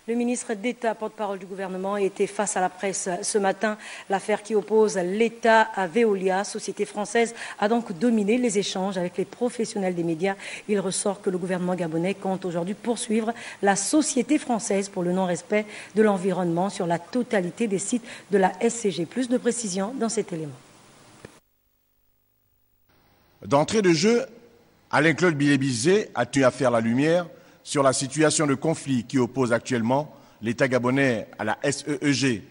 Le ministre d'État, porte-parole du gouvernement, était face à la presse ce matin. L'affaire qui oppose l'État à Veolia, société française, a donc dominé les échanges avec les professionnels des médias. Il ressort que le gouvernement gabonais compte aujourd'hui poursuivre la société française pour le non-respect de l'environnement sur la totalité des sites de la SCG. Plus de précisions dans cet élément. D'entrée de jeu, Alain-Claude Bilébizé a tenu à faire la lumière sur la situation de conflit qui oppose actuellement l'État gabonais à la SEEG,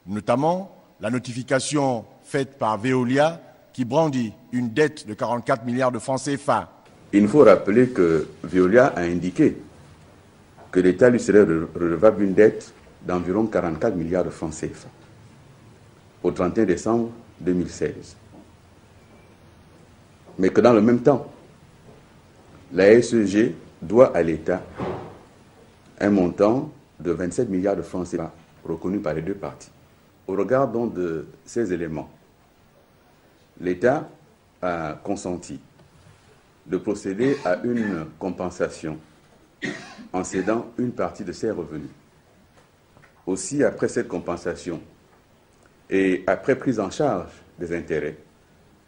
notamment la notification faite par Veolia qui brandit une dette de 44 milliards de francs CFA. Il faut rappeler que Veolia a indiqué que l'État lui serait redevable une dette d'environ 44 milliards de francs CFA au 31 décembre 2016. Mais que dans le même temps, la SEG doit à l'État un montant de 27 milliards de francs CFA reconnu par les deux parties. Au regard donc de ces éléments, l'État a consenti de procéder à une compensation en cédant une partie de ses revenus. Aussi, après cette compensation et après prise en charge des intérêts,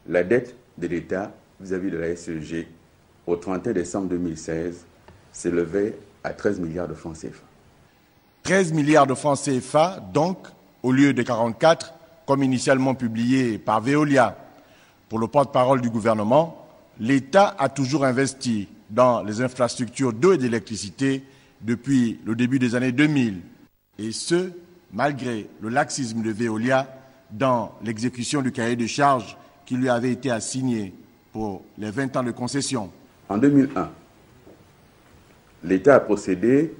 la dette de l'État vis-à-vis de la SEG au 31 décembre 2016 s'élevait à 13 milliards de francs CFA. 13 milliards de francs CFA, donc, au lieu de 44, comme initialement publié par Veolia. Pour le porte-parole du gouvernement, l'État a toujours investi dans les infrastructures d'eau et d'électricité depuis le début des années 2000, et ce, malgré le laxisme de Veolia dans l'exécution du cahier de charges qui lui avait été assigné pour les 20 ans de concession. En 2001, l'État a procédé,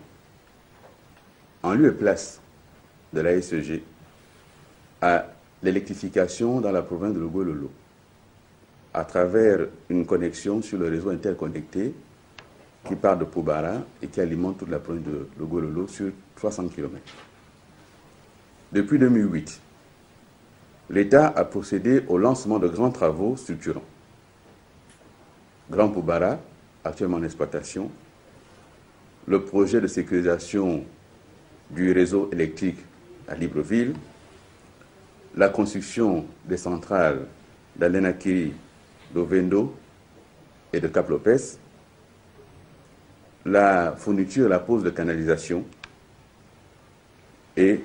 en lieu et place de la SEG, à l'électrification dans la province de Logololo, à travers une connexion sur le réseau interconnecté qui part de Poubara et qui alimente toute la province de Logololo sur 300 km. Depuis 2008, l'État a procédé au lancement de grands travaux structurants. Grand Poubara, actuellement en exploitation, le projet de sécurisation du réseau électrique à Libreville, la construction des centrales d'Alenakiri, d'Ovendo et de Cap-Lopez, la fourniture et la pose de canalisation et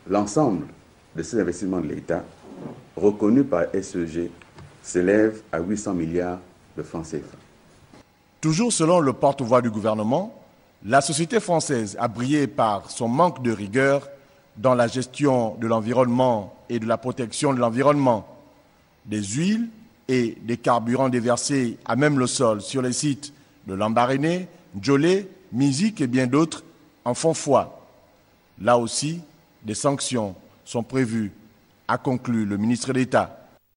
l'ensemble de ces investissements de l'État reconnus par SEG s'élève à 800 milliards de francs CFA. Toujours selon le porte-voix du gouvernement, la société française a brillé par son manque de rigueur dans la gestion de l'environnement et de la protection de l'environnement. Des huiles et des carburants déversés à même le sol sur les sites de Lambaréné, Djolé, Mizik et bien d'autres en font foi. Là aussi, des sanctions sont prévues, a conclu le ministre d'État.